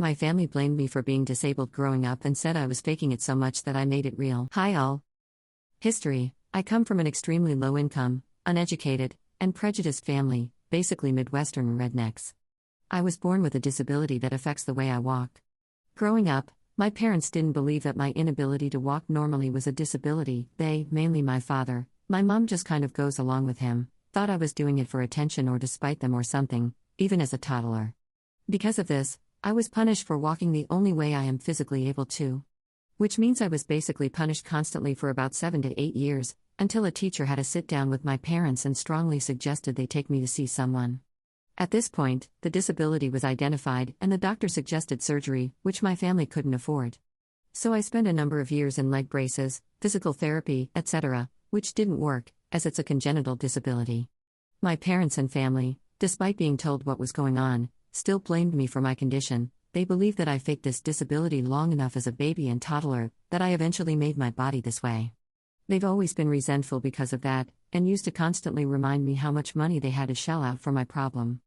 My family blamed me for being disabled growing up and said I was faking it so much that I made it real. Hi all. History. I come from an extremely low-income, uneducated, and prejudiced family, basically Midwestern rednecks. I was born with a disability that affects the way I walk. Growing up, my parents didn't believe that my inability to walk normally was a disability. They, mainly my father, my mom just kind of goes along with him, thought I was doing it for attention or to spite them or something, even as a toddler. Because of this, I was punished for walking the only way I am physically able to. Which means I was basically punished constantly for about 7 to 8 years, until a teacher had a sit-down with my parents and strongly suggested they take me to see someone. At this point, the disability was identified and the doctor suggested surgery, which my family couldn't afford. So I spent a number of years in leg braces, physical therapy, etc., which didn't work, as it's a congenital disability. My parents and family, despite being told what was going on, still blamed me for my condition. They believed that I faked this disability long enough as a baby and toddler, that I eventually made my body this way. They've always been resentful because of that, and used to constantly remind me how much money they had to shell out for my problem.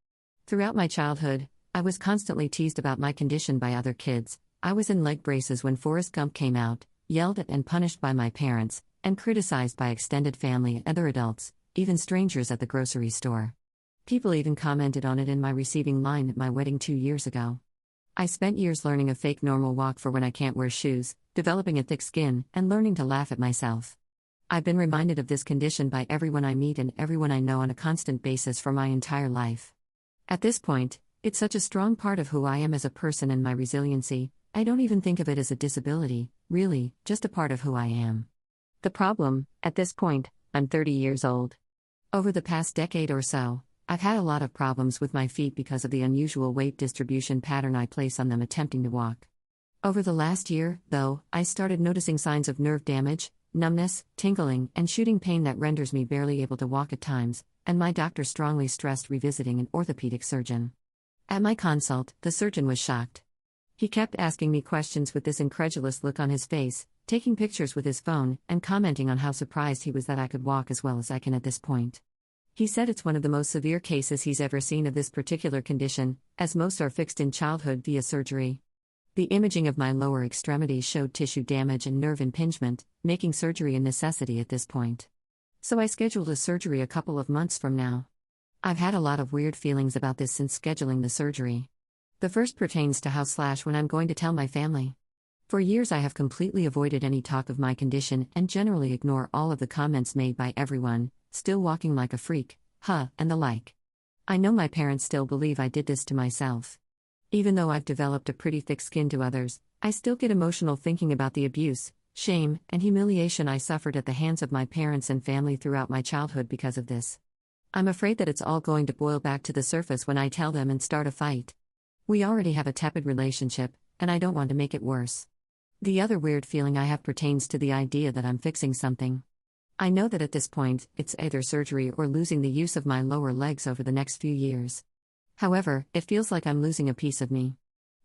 Throughout my childhood, I was constantly teased about my condition by other kids. I was in leg braces when Forrest Gump came out, yelled at and punished by my parents, and criticized by extended family and other adults, even strangers at the grocery store. People even commented on it in my receiving line at my wedding 2 years ago. I spent years learning a fake normal walk for when I can't wear shoes, developing a thick skin, and learning to laugh at myself. I've been reminded of this condition by everyone I meet and everyone I know on a constant basis for my entire life. At this point, it's such a strong part of who I am as a person and my resiliency, I don't even think of it as a disability, really, just a part of who I am. The problem, at this point, I'm 30 years old. Over the past decade or so, I've had a lot of problems with my feet because of the unusual weight distribution pattern I place on them attempting to walk. Over the last year, though, I started noticing signs of nerve damage, numbness, tingling, and shooting pain that renders me barely able to walk at times, and my doctor strongly stressed revisiting an orthopedic surgeon. At my consult, the surgeon was shocked. He kept asking me questions with this incredulous look on his face, taking pictures with his phone, and commenting on how surprised he was that I could walk as well as I can at this point. He said it's one of the most severe cases he's ever seen of this particular condition, as most are fixed in childhood via surgery. The imaging of my lower extremities showed tissue damage and nerve impingement, making surgery a necessity at this point. So I scheduled a surgery a couple of months from now. I've had a lot of weird feelings about this since scheduling the surgery. The first pertains to when I'm going to tell my family. For years I have completely avoided any talk of my condition and generally ignore all of the comments made by everyone, still walking like a freak, and the like. I know my parents still believe I did this to myself. Even though I've developed a pretty thick skin to others, I still get emotional thinking about the abuse, shame, and humiliation I suffered at the hands of my parents and family throughout my childhood because of this. I'm afraid that it's all going to boil back to the surface when I tell them and start a fight. We already have a tepid relationship, and I don't want to make it worse. The other weird feeling I have pertains to the idea that I'm fixing something. I know that at this point, it's either surgery or losing the use of my lower legs over the next few years. However, it feels like I'm losing a piece of me.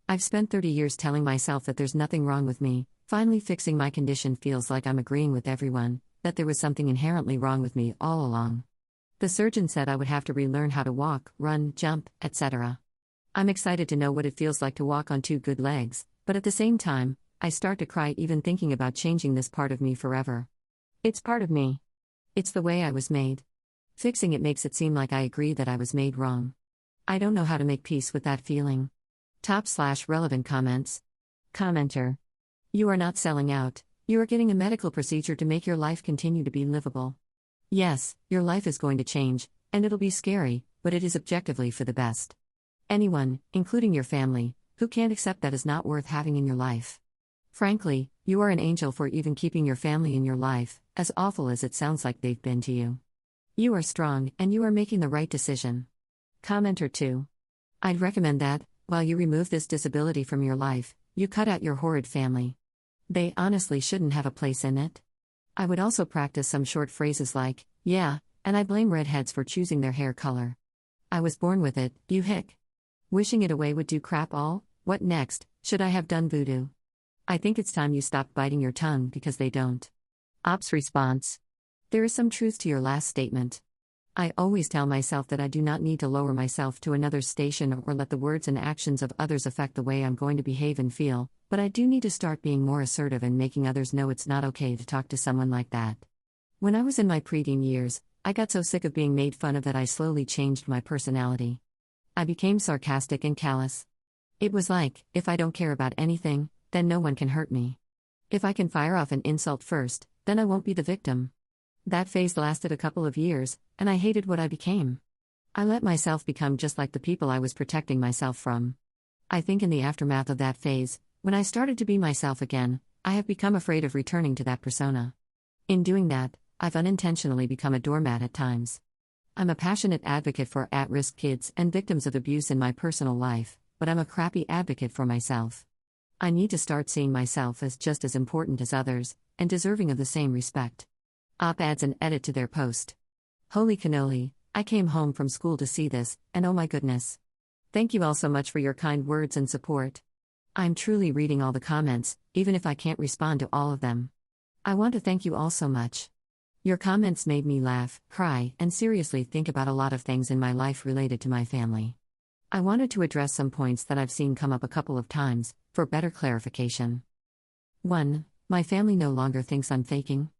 I've spent 30 years telling myself that there's nothing wrong with me. Finally fixing my condition feels like I'm agreeing with everyone, that there was something inherently wrong with me all along. The surgeon said I would have to relearn how to walk, run, jump, etc. I'm excited to know what it feels like to walk on 2 good legs, but at the same time, I start to cry even thinking about changing this part of me forever. It's part of me. It's the way I was made. Fixing it makes it seem like I agree that I was made wrong. I don't know how to make peace with that feeling. /relevant comments. Commenter. You are not selling out. You are getting a medical procedure to make your life continue to be livable. Yes, your life is going to change, and it'll be scary, but it is objectively for the best. Anyone, including your family, who can't accept that is not worth having in your life. Frankly, you are an angel for even keeping your family in your life, as awful as it sounds like they've been to you. You are strong, and you are making the right decision. Commenter 2. I'd recommend that, while you remove this disability from your life, you cut out your horrid family. They honestly shouldn't have a place in it. I would also practice some short phrases like, yeah, and I blame redheads for choosing their hair color. I was born with it, you hick. Wishing it away would do crap all, what next, should I have done voodoo? I think it's time you stop biting your tongue because they don't. Ops response. There is some truth to your last statement. I always tell myself that I do not need to lower myself to another station or let the words and actions of others affect the way I'm going to behave and feel, but I do need to start being more assertive and making others know it's not okay to talk to someone like that. When I was in my preteen years, I got so sick of being made fun of that I slowly changed my personality. I became sarcastic and callous. It was like, if I don't care about anything, then no one can hurt me. If I can fire off an insult first, then I won't be the victim. That phase lasted a couple of years, and I hated what I became. I let myself become just like the people I was protecting myself from. I think in the aftermath of that phase, when I started to be myself again, I have become afraid of returning to that persona. In doing that, I've unintentionally become a doormat at times. I'm a passionate advocate for at-risk kids and victims of abuse in my personal life, but I'm a crappy advocate for myself. I need to start seeing myself as just as important as others, and deserving of the same respect. Op-adds an edit to their post. Holy cannoli, I came home from school to see this, and oh my goodness. Thank you all so much for your kind words and support. I'm truly reading all the comments, even if I can't respond to all of them. I want to thank you all so much. Your comments made me laugh, cry, and seriously think about a lot of things in my life related to my family. I wanted to address some points that I've seen come up a couple of times, for better clarification. 1. My family no longer thinks I'm faking.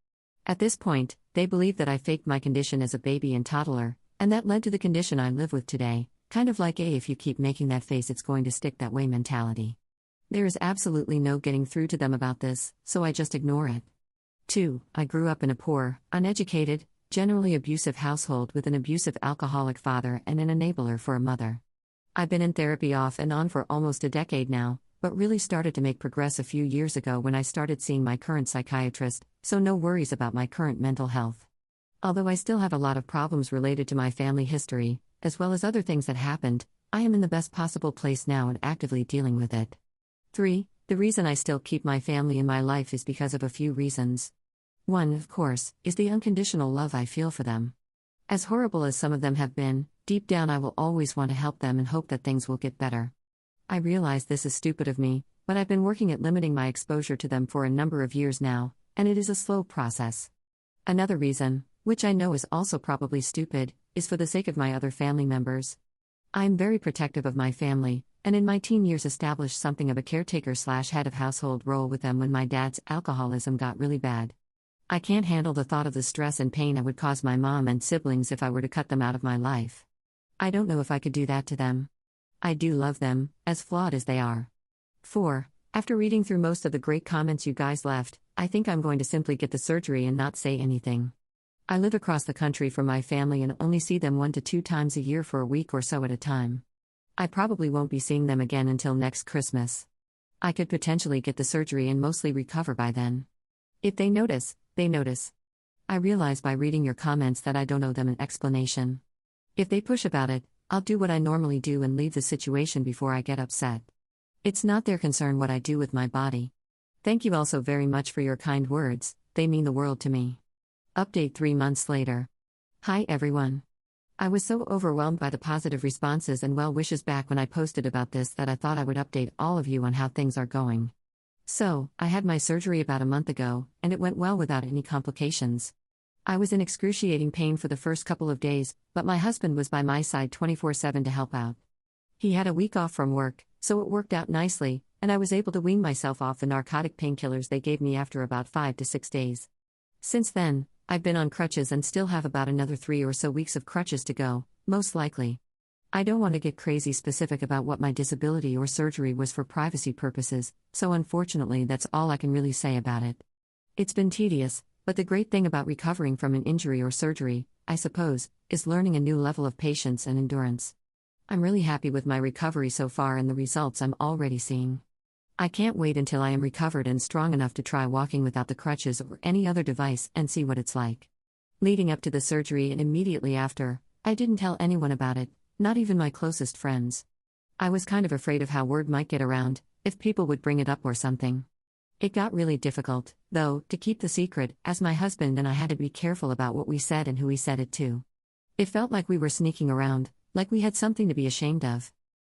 At this point, they believe that I faked my condition as a baby and toddler, and that led to the condition I live with today, kind of like if you keep making that face it's going to stick that way mentality. There is absolutely no getting through to them about this, so I just ignore it. 2. I grew up in a poor, uneducated, generally abusive household with an abusive alcoholic father and an enabler for a mother. I've been in therapy off and on for almost a decade now, but really started to make progress a few years ago when I started seeing my current psychiatrist, so no worries about my current mental health. Although I still have a lot of problems related to my family history, as well as other things that happened, I am in the best possible place now and actively dealing with it. 3. The reason I still keep my family in my life is because of a few reasons. 1, of course, is the unconditional love I feel for them. As horrible as some of them have been, deep down I will always want to help them and hope that things will get better. I realize this is stupid of me, but I've been working at limiting my exposure to them for a number of years now, and it is a slow process. Another reason, which I know is also probably stupid, is for the sake of my other family members. I am very protective of my family, and in my teen years established something of a caretaker/head of household role with them when my dad's alcoholism got really bad. I can't handle the thought of the stress and pain I would cause my mom and siblings if I were to cut them out of my life. I don't know if I could do that to them. I do love them, as flawed as they are. 4. After reading through most of the great comments you guys left, I think I'm going to simply get the surgery and not say anything. I live across the country from my family and only see them 1 to 2 times a year for a week or so at a time. I probably won't be seeing them again until next Christmas. I could potentially get the surgery and mostly recover by then. If they notice, they notice. I realize by reading your comments that I don't owe them an explanation. If they push about it, I'll do what I normally do and leave the situation before I get upset. It's not their concern what I do with my body. Thank you also very much for your kind words, they mean the world to me. Update 3 months later. Hi everyone. I was so overwhelmed by the positive responses and well wishes back when I posted about this that I thought I would update all of you on how things are going. So, I had my surgery about a month ago, and it went well without any complications. I was in excruciating pain for the first couple of days, but my husband was by my side 24/7 to help out. He had a week off from work, so it worked out nicely, and I was able to wean myself off the narcotic painkillers they gave me after about 5 to 6 days. Since then, I've been on crutches and still have about another 3 or so weeks of crutches to go, most likely. I don't want to get crazy specific about what my disability or surgery was for privacy purposes, so unfortunately that's all I can really say about it. It's been tedious, but the great thing about recovering from an injury or surgery, I suppose, is learning a new level of patience and endurance. I'm really happy with my recovery so far and the results I'm already seeing. I can't wait until I am recovered and strong enough to try walking without the crutches or any other device and see what it's like. Leading up to the surgery and immediately after, I didn't tell anyone about it, not even my closest friends. I was kind of afraid of how word might get around, if people would bring it up or something. It got really difficult, though, to keep the secret, as my husband and I had to be careful about what we said and who we said it to. It felt like we were sneaking around, like we had something to be ashamed of.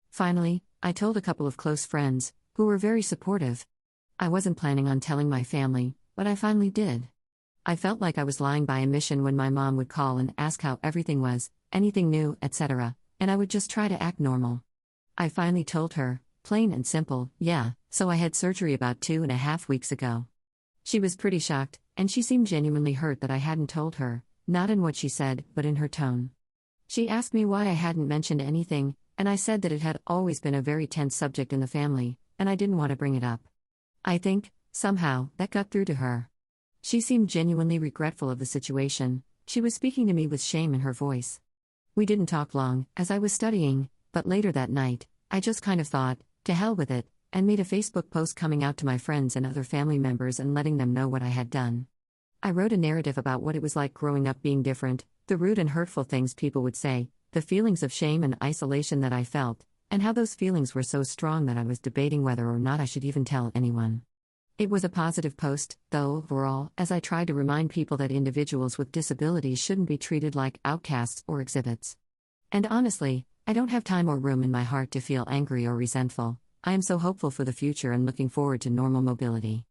Finally, I told a couple of close friends, who were very supportive. I wasn't planning on telling my family, but I finally did. I felt like I was lying by omission when my mom would call and ask how everything was, anything new, etc., and I would just try to act normal. I finally told her, plain and simple, yeah, so I had surgery about 2.5 weeks ago. She was pretty shocked, and she seemed genuinely hurt that I hadn't told her, not in what she said, but in her tone. She asked me why I hadn't mentioned anything, and I said that it had always been a very tense subject in the family, and I didn't want to bring it up. I think, somehow, that got through to her. She seemed genuinely regretful of the situation. She was speaking to me with shame in her voice. We didn't talk long, as I was studying, but later that night, I just kind of thought, to hell with it, and made a Facebook post coming out to my friends and other family members and letting them know what I had done. I wrote a narrative about what it was like growing up being different, the rude and hurtful things people would say, the feelings of shame and isolation that I felt, and how those feelings were so strong that I was debating whether or not I should even tell anyone. It was a positive post, though, overall, as I tried to remind people that individuals with disabilities shouldn't be treated like outcasts or exhibits. And honestly, I don't have time or room in my heart to feel angry or resentful. I am so hopeful for the future and looking forward to normal mobility.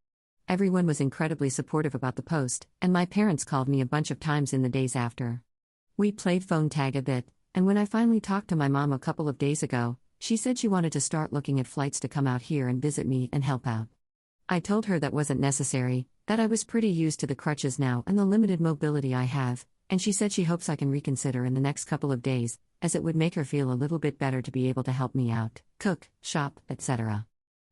Everyone was incredibly supportive about the post, and my parents called me a bunch of times in the days after. We played phone tag a bit, and when I finally talked to my mom a couple of days ago, she said she wanted to start looking at flights to come out here and visit me and help out. I told her that wasn't necessary, that I was pretty used to the crutches now and the limited mobility I have, and she said she hopes I can reconsider in the next couple of days, as it would make her feel a little bit better to be able to help me out, cook, shop, etc.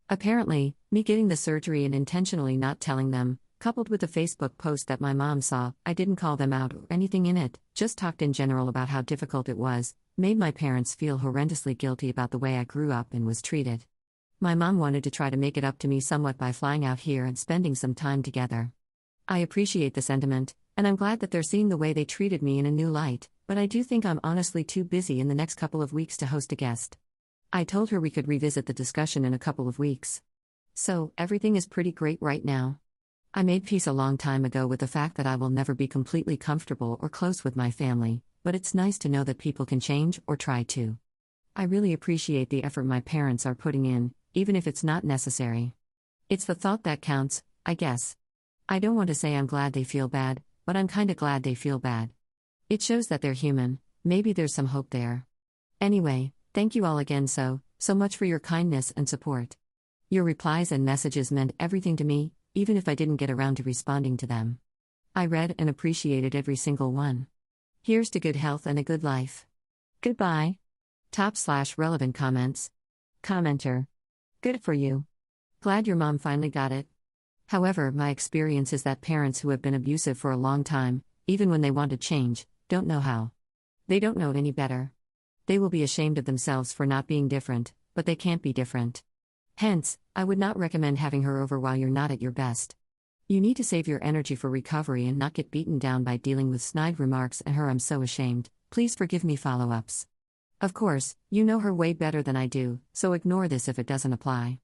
Apparently, me getting the surgery and intentionally not telling them, coupled with the Facebook post that my mom saw, I didn't call them out or anything in it, just talked in general about how difficult it was, made my parents feel horrendously guilty about the way I grew up and was treated. My mom wanted to try to make it up to me somewhat by flying out here and spending some time together. I appreciate the sentiment, and I'm glad that they're seeing the way they treated me in a new light, but I do think I'm honestly too busy in the next couple of weeks to host a guest. I told her we could revisit the discussion in a couple of weeks. So, everything is pretty great right now. I made peace a long time ago with the fact that I will never be completely comfortable or close with my family, but it's nice to know that people can change or try to. I really appreciate the effort my parents are putting in, even if it's not necessary. It's the thought that counts, I guess. I don't want to say I'm glad they feel bad, but I'm kinda glad they feel bad. It shows that they're human, maybe there's some hope there. Anyway, thank you all again so much for your kindness and support. Your replies and messages meant everything to me, even if I didn't get around to responding to them. I read and appreciated every single one. Here's to good health and a good life. Goodbye. Top/relevant comments. Commenter. Good for you. Glad your mom finally got it. However, my experience is that parents who have been abusive for a long time, even when they want to change, don't know how. They don't know any better. They will be ashamed of themselves for not being different, but they can't be different. Hence, I would not recommend having her over while you're not at your best. You need to save your energy for recovery and not get beaten down by dealing with snide remarks and her "I'm so ashamed, please forgive me" follow-ups. Of course, you know her way better than I do, so ignore this if it doesn't apply.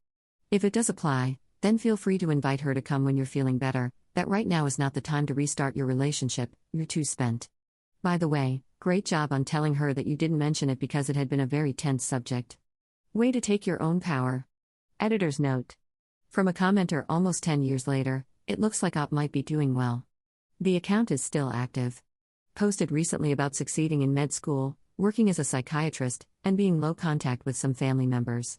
If it does apply, then feel free to invite her to come when you're feeling better. That right now is not the time to restart your relationship, you're too spent. By the way, great job on telling her that you didn't mention it because it had been a very tense subject. Way to take your own power. Editor's note. From a commenter almost 10 years later, it looks like Op might be doing well. The account is still active. Posted recently about succeeding in med school, working as a psychiatrist, and being low contact with some family members.